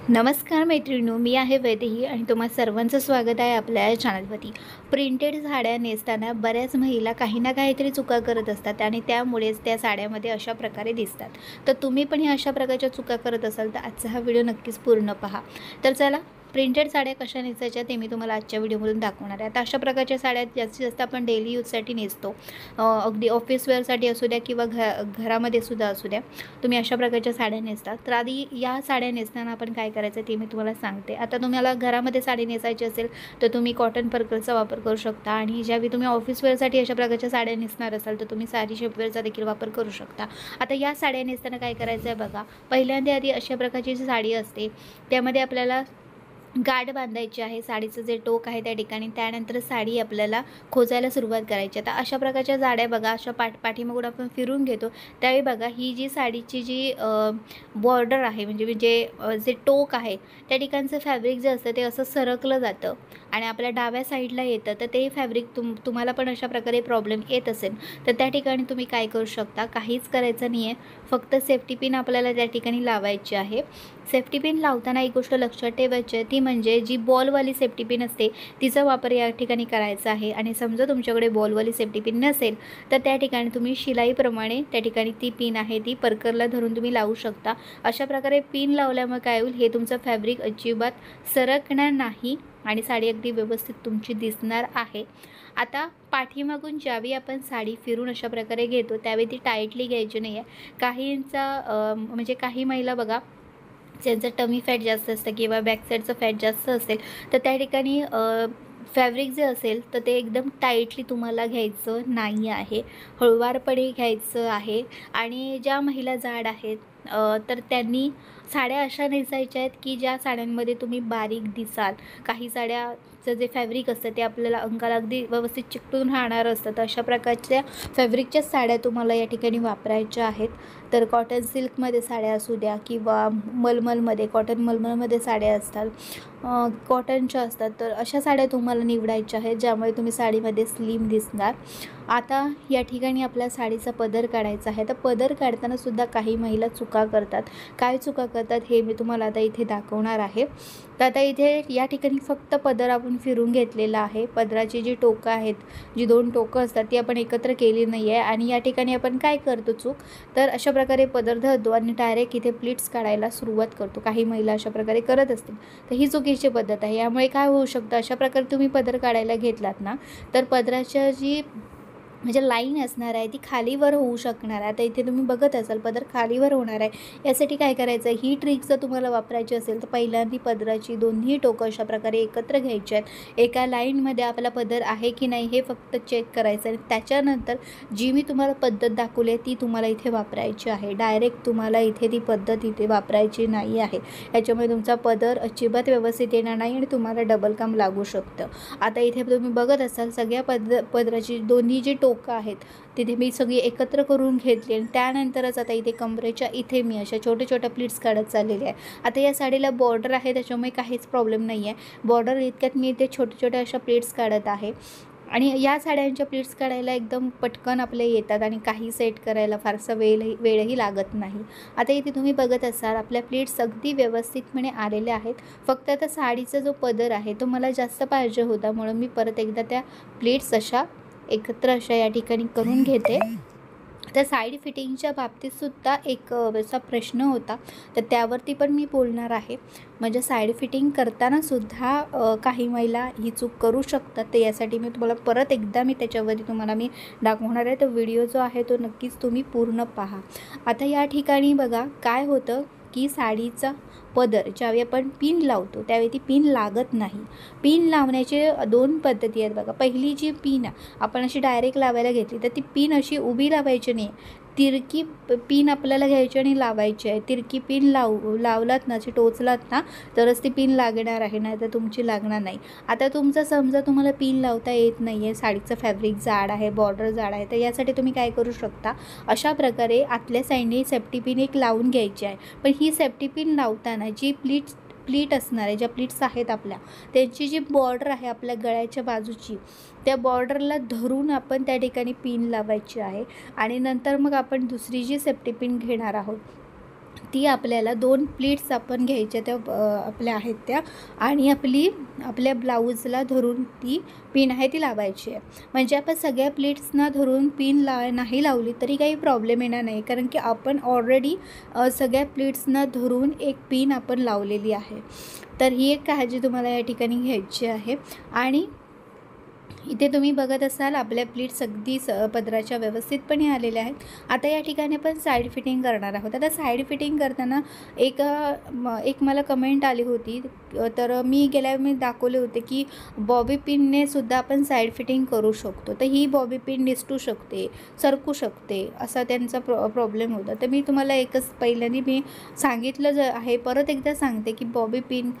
नमस्कार मैत्रिणींनो, मी आहे वैदेही आणि तुम्हा सर्वांचं स्वागत आहे आपल्या चॅनलवरती। प्रिंटेड साड्या नेसताना बऱ्याच महिला काही ना काहीतरी चुका करत असतात आणि त्यामुळेच त्या साड्यामध्ये अशा प्रकारे दिसतात। तर तुम्ही पण ह्या अशा प्रकारच्या चुका करत असाल तर आजचा हा व्हिडिओ नक्कीच पूर्ण पहा। तर चला, प्रिंटेड साड्या कशा नेसायच्या ते मी तुम्हाला आजच्या व्हिडिओमधून दाखवणार आहे। आता अशा प्रकारच्या साड्या जास्तीत जास्त आपण डेली यूजसाठी नेसतो, अगदी ऑफिस वेअरसाठी असू द्या किंवा घरामध्ये सुद्धा असू द्या, तुम्ही अशा प्रकारच्या साड्या नेसतात। तर आधी या साड्या नेसताना आपण काय करायचं ते मी तुम्हाला सांगते। आता तुम्हाला घरामध्ये साडी नेसायची असेल तर तुम्ही कॉटन पर्कलचा वापर करू शकता आणि ज्यावेळी तुम्ही ऑफिस वेअरसाठी अशा प्रकारच्या साड्या नेसणार असाल तर तुम्ही साडी शेपवेअरचा देखील वापर करू शकता। आता या साड्या नेसताना काय करायचं आहे बघा, पहिल्यांदा आधी अशा प्रकारची जी साडी असते त्यामध्ये आपल्याला गाठ बांधायची आहे, साडीचं जे टोक आहे त्या ठिकाणी। त्यानंतर साडी आपल्याला खोचायला सुरुवात करायची। आता अशा प्रकारच्या साड्या बघा, अशा पाठीमागून आपण फिरून घेतो त्यावेळी बघा, ही जी साडीची जी बॉर्डर आहे म्हणजे जे टोक आहे त्या ठिकाणचं फॅब्रिक जे असतं ते असं सरकलं जातं आणि आपल्या डाव्या साईडला येतं। तर ते फॅब्रिक तुम्हाला पण अशा प्रकारे प्रॉब्लेम येत असेल तर त्या ठिकाणी तुम्ही काय करू शकता, काहीच करायचं नाही आहे, फक्त सेफ्टी पिन आपल्याला त्या ठिकाणी लावायची आहे। सेफ्टी पिन लावताना एक गोष्ट लक्षात ठेवायची ती म्हणजे जी बॉलवाली सेफ्टी पिन असते तिचा वापर या ठिकाणी करायचा आहे। आणि समजा तुमच्याकडे बॉलवाली सेफ्टी पिन नसेल तर त्या ठिकाणी तुम्ही शिलाईप्रमाणे त्या ठिकाणी ती पिन आहे ती पर्करला धरून तुम्ही लावू शकता। अशा प्रकारे पिन लावल्यामुळे काय होईल, हे तुमचं फॅब्रिक अजिबात सरकणार नाही आणि साडी अगदी व्यवस्थित तुमची दिसणार आहे। आता पाठीमागून ज्यावेळी आपण साडी फिरून अशा प्रकारे घेतो त्यावेळी ती टाईटली घ्यायची नाही आहे। काहींचा म्हणजे काही महिला बघा, ज्यांचं टमी फॅट जास्त असतं किंवा बॅक साईडचं फॅट जास्त असेल तर त्या ठिकाणी फॅब्रिक जे असेल तर ते एकदम टाईटली तुम्हाला घ्यायचं नाही आहे, हळूवारपणे घ्यायचं आहे। आणि ज्या महिला जाड आहेत तर त्यांनी साड्या अशा नेसायच्या आहेत की ज्या साड्यांमध्ये तुम्ही बारीक दिसाल। काही साड्याचं जे फॅब्रिक असतं ते आपल्याला अंगाला अगदी व्यवस्थित चिकटून राहणार असतं, तर अशा प्रकारच्या फॅब्रिकच्या साड्या तुम्हाला या ठिकाणी वापरायच्या आहेत। तर कॉटन सिल्कमध्ये साड्या असू द्या किंवा मलमलमध्ये, कॉटन मलमलमध्ये साड्या असतात, कॉटनच्या असतात, तर अशा साड्या तुम्हाला निवडायच्या आहेत ज्यामुळे तुम्ही साडीमध्ये स्लिम दिसणार। आता या ठिकाणी आपल्या साडीचा पदर काढायचा आहे। तर पदर काढताना सुद्धा काही महिला चुका करतात। काय चुका करतात हे मी तुम्हाला आता इथे दाखवणार आहे। तर आता इथे या ठिकाणी फक्त पदर आपण फिरून घेतलेला आहे। पदराची जी टोकं आहेत, जी दोन टोकं असतात ती आपण एकत्र केली नाही आहे आणि या ठिकाणी आपण काय करतो चूक, तर अशा प्रकारे पदर धरतो आणि डायरेक्ट इथे प्लीट्स काढायला सुरुवात करतो। काही महिला अशा प्रकारे करत असतील तर ही चुकीची पद्धत आहे। यामुळे काय होऊ शकतं, अशा प्रकारे तुम्ही पदर काढायला घेतलात ना तर पदराच्या जी म्हणजे लाईन असणार आहे ती खालीवर होऊ शकणार आहे। आता इथे तुम्ही बघत असाल पदर खालीवर होणार आहे, यासाठी काय करायचं आहे, ही ट्रिक जर तुम्हाला वापरायची असेल तर पहिल्यांदा पदराची दोन्ही टोकं अशा प्रकारे एकत्र घ्यायची आहेत। एका लाईनमध्ये आपला पदर आहे की नाही हे फक्त चेक करायचं आणि त्याच्यानंतर जी मी तुम्हाला पद्धत दाखवली आहे ती तुम्हाला इथे वापरायची आहे। डायरेक्ट तुम्हाला इथे ती पद्धत इथे वापरायची नाही आहे, याच्यामुळे तुमचा पदर अजिबात व्यवस्थित येणार नाही आणि तुम्हाला डबल काम लागू शकतं। आता इथे तुम्ही बघत असाल सगळ्या पदराची दोन्ही जी टोकं आहेत तिथे मी सगळी एकत्र करून घेतली आणि त्यानंतरच आता इथे कमरेच्या इथे मी अशा छोटे छोटे प्लीट्स काढत चाललेले आहे। आता या साडीला बॉर्डर आहे त्याच्यामुळे काहीच प्रॉब्लेम नाही आहे, बॉर्डर इतक्यात मी इथे छोटे छोटे अशा प्लीट्स काढत आहे आणि या साड्यांच्या प्लीट्स काढायला एकदम पटकन आपले येतात आणि काही सेट करायला फारसा वेळही लागत नाही। आता इथे तुम्ही बघत असाल आपल्या प्लीट्स अगदी व्यवस्थितपणे आलेले आहेत। फक्त आता साडीचा जो पदर आहे तो मला जास्त पाहिजे होता म्हणून मी परत एकदा त्या प्लीट्स अशा एकत्र अशा या ठिकाणी करून घेते। तर साईड फिटिंगच्या बाबतीतसुद्धा एक असा प्रश्न होता तर त्यावरती पण मी बोलणार आहे। म्हणजे साईड फिटिंग करतानासुद्धा काही महिला ही चूक करू शकतात, तर यासाठी मी तुम्हाला परत एकदा त्याच्यावरती तुम्हाला मी दाखवणार आहे। तर व्हिडिओ जो आहे तो नक्कीच तुम्ही पूर्ण पहा। आता या ठिकाणी बघा काय होतं की साडीचा पदर ज्यावेळी आपण पिन लावतो त्यावेळी ती पिन लागत नाही। पिन लावण्याचे दोन पद्धती आहेत बघा। पहिली जी पिन आपण अशी डायरेक्ट लावायला घेतली तर ती पिन अशी उभी लावायची नाही, तिरकी पिन आपल्याला घ्यायची आणि लावायची आहे। तिरकी पिन लावलात ना, अशी टोचलात ना तरच ती पिन लागणार आहे, नाही तर तुमची लागणार नाही। आता तुमचं समजा तुम्हाला पिन लावता येत नाही आहे, साडीचं फॅब्रिक जाड आहे, बॉर्डर जाड आहे, तर यासाठी तुम्ही काय करू शकता, अशा प्रकारे आतल्या साईडने सेफ्टी पिन एक लावून घ्यायची आहे। पण ही सेफ्टी पिन लावताना जी प्लीट असणार आहे, ज्या प्लीट्स आहेत आपल्या त्यांची जी बॉर्डर आहे आपल्या गळ्याच्या बाजूची त्या बॉर्डरला धरून आपण त्या ठिकाणी पिन लावायची आहे आणि नंतर मग आपण दुसरी जी सेफ्टी पिन घेणार आहोत ती आपल्याला 2 प्लीट्स आपण घ्यायच्या, त्या आपल्या आहेत त्या, आणि आपल्या ब्लाऊजला धरून ती पिन आहे ती लावायची आहे. म्हणजे आपण सगळ्या प्लीट्सना धरून पिन नाही लावली तरी काही प्रॉब्लेम येणार नाही, कारण की आपण ऑलरेडी सगळ्या प्लीट्सना धरून एक पिन आपण लावलेली आहे. तर ही एक काळजी तुम्हाला या ठिकाणी घ्यायची आहे. आणि इथे तुम्ही बघत असाल आपल्या प्लीट्स अगदी पदराच्या व्यवस्थितपणे आलेल्या आहेत. आता या ठिकाणी आपण साईड फिटिंग करणार आहोत. आता साईड फिटिंग करताना एक मला कमेंट आली होती, तर मी दाखवले होते की बॉबी पिनने सुद्धा आपण साईड फिटिंग करू शकतो. तर ही बॉबी पिन निसटू शकते, सरकू शकते, असा त्यांचा प्रॉब्लेम होता. तर मी तुम्हाला एकच पहिल्यांदा मी सांगितलं आहे, परत एकदा सांगते की बॉबी पिन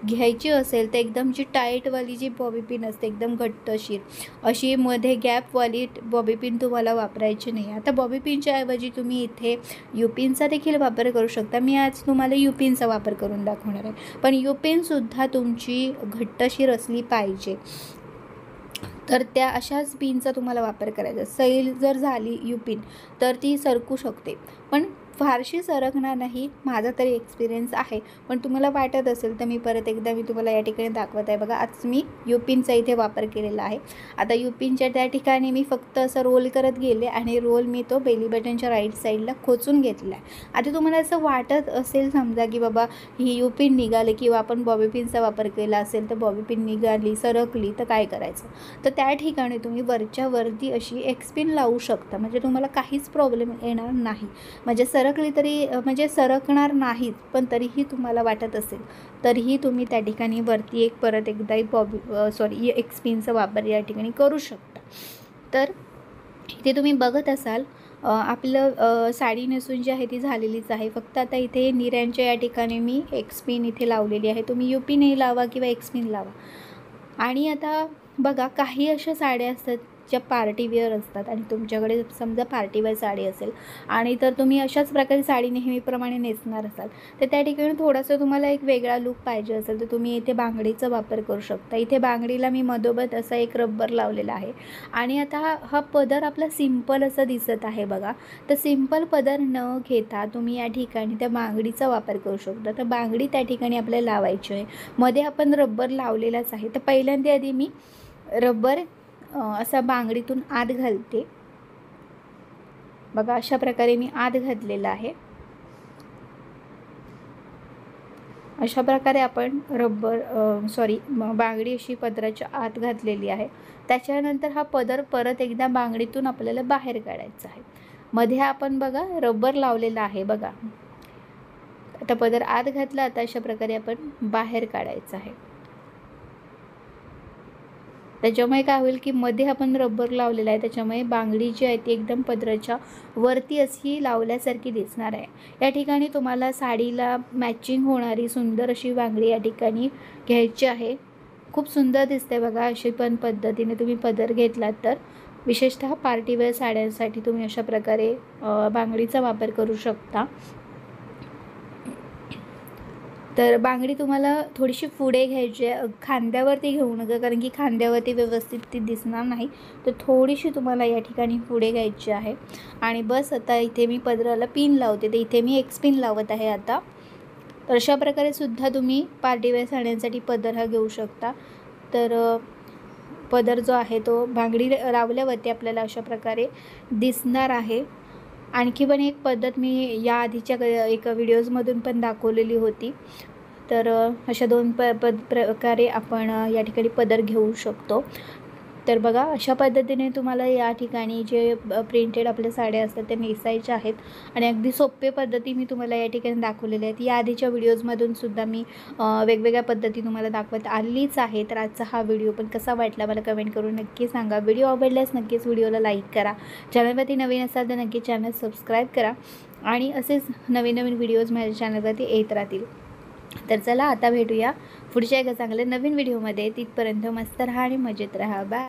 घ्यायची असेल तर एकदम जी टाईटवाली जी बॉबी पिन असते, एकदम घट्टशीर अशी, मध्ये गॅपवाली बॉबी पिन तुम्हाला वापरायची नाही. आता बॉबी पिनच्या ऐवजी तुम्ही इथे यू पिनचा देखील वापर करू शकता. मी आज तुम्हाला यू पिनचा वापर करून दाखवणार आहे, पण यू पिनसुद्धा तुमची घट्टशीर असली पाहिजे. तर त्या अशाच पिनचा तुम्हाला वापर करायचा. सैल जर झाली यू पिन तर ती सरकू शकते, पण फारशी सरकणार नाही, माझा तरी एक्सपिरियन्स आहे. पण तुम्हाला वाटत असेल तर मी परत एकदा तुम्हाला या ठिकाणी दाखवत आहे. बघा, आज मी यू पिनचा इथे वापर केलेला आहे. आता यू पिनच्या त्या ठिकाणी मी फक्त असं रोल करत गेले आणि रोल मी तो बेली बटनच्या राईट साईडला खोचून घेतला आहे. आता तुम्हाला असं वाटत असेल समजा की बाबा ही यू पिन निघाली किंवा आपण बॉबी पिनचा वापर केला असेल तर बॉबी पिन निघाली, सरकली तर काय करायचं. तर त्या ठिकाणी तुम्ही वरच्या वरती अशी एक्स पिन लावू शकता, म्हणजे तुम्हाला काहीच प्रॉब्लेम येणार नाही. म्हणजे सरकली तरी म्हणजे सरकणार नाहीत, पण तरीही तुम्हाला वाटत असेल तरीही तुम्ही त्या ठिकाणी वरती परत एकदा एक्स पिनचा वापर या ठिकाणी करू शकता. तर इथे तुम्ही बघत असाल आपलं साडी नेसून जी आहे ती झालेलीच आहे. फक्त आता इथे निऱ्यांच्या या ठिकाणी मी एक्स पिन इथे लावलेली आहे. तुम्ही यू पिनही लावा किंवा एक्स पिन लावा. आणि आता बघा, काही अशा साड्या असतात ज्या पार्टीवेअर असतात आणि तुमच्याकडे समजा पार्टीवेअर साडी असेल आणि तर तुम्ही अशाच प्रकारे साडी नेहमीप्रमाणे नेसणार असाल, तर त्या ठिकाणी थोडासा तुम्हाला एक वेगळा लूक पाहिजे असेल तर तुम्ही इथे बांगडीचा वापर करू शकता. इथे बांगडीला मी मधोमध असा एक रब्बर लावलेला आहे. आणि आता हा पदर आपला सिंपल असा दिसत आहे बघा. तर सिंपल पदर न घेता तुम्ही या ठिकाणी त्या बांगडीचा वापर करू शकता. तर बांगडी त्या ठिकाणी आपल्याला लावायची आहे. मध्ये आपण रब्बर लावलेलाच आहे. तर पहिल्यांदा आधी मी रब्बर असा बांगडीतून आत घालते. बघा, अशा प्रकारे मी आत घातलेला आहे. अशा प्रकारे आपण बांगडी अशी पदराच्या आत घातलेली आहे. त्याच्यानंतर हा पदर परत एकदा बांगडीतून आपल्याला बाहेर काढायचा आहे. मध्ये आपण बघा रब्बर लावलेला आहे. बघा, आता पदर आत घातला, आता अशा प्रकारे आपण बाहेर काढायचं आहे. त्याच्यामुळे काय होईल की मध्ये आपण रब्बर लावलेला आहे, त्याच्यामुळे बांगडी जी आहे ती एकदम पदराच्या वरती अशी लावल्यासारखी दिसणार आहे. या ठिकाणी तुम्हाला साडीला मॅचिंग होणारी सुंदर अशी बांगडी या ठिकाणी घ्यायची आहे. खूप सुंदर दिसते बघा. अशी पण पद्धतीने तुम्ही पदर घेतलात तर विशेषतः पार्टीवेअर साड्यांसाठी तुम्ही अशा प्रकारे बांगडीचा वापर करू शकता. तर बांगडी तुम्हाला थोडीशी पुढे घ्यायची आहे, खांद्यावरती घेऊ नका, कारण की खांद्यावरती व्यवस्थित ती दिसणार नाही. तर थोडीशी तुम्हाला या ठिकाणी पुढे घ्यायची आहे. आणि बस, आता इथे मी पदराला पिन लावते, तर इथे मी एक्स पिन लावत आहे आता. तर अशा प्रकारे सुद्धा तुम्ही पार्टीवेअर साड्यांसाठी पदर हा घेऊ शकता. तर पदर जो आहे तो बांगडी लावल्यावरती आपल्याला अशा प्रकारे दिसणार आहे. आणखी पण एक पद्धत मी या आधीच्या एका व्हिडिओजमधून पण दाखवलेली होती. तर अशा 2 प्रकारे आपण या ठिकाणी पदर घेऊ शकतो. तर बघा, अशा पद्धतीने तुम्हाला या ठिकाणी जे प्रिंटेड आपल्या साड्या असतात त्या नेसायच्या आहेत. आणि अगदी सोपे पद्धती मी तुम्हाला या ठिकाणी दाखवलेल्या आहेत. या आधीच्या व्हिडिओजमधून सुद्धा मी वेगवेगळ्या पद्धती तुम्हाला दाखवत आलीच आहे. तर आजचा हा व्हिडिओ पण कसा वाटला मला कमेंट करून नक्की सांगा. व्हिडिओ आवडल्यास नक्कीच व्हिडिओला लाईक करा. चॅनलवरती नवीन असाल तर नक्की चॅनल सबस्क्राईब करा. आणि असेच नवीन व्हिडिओज माझ्या चॅनलवरती येत राहतील. तर चला, आता भेटूया पुढच्या एका चांगल्या नवीन व्हिडिओमध्ये. तिथपर्यंत मस्त राहा आणि मजेत राहा. बाय.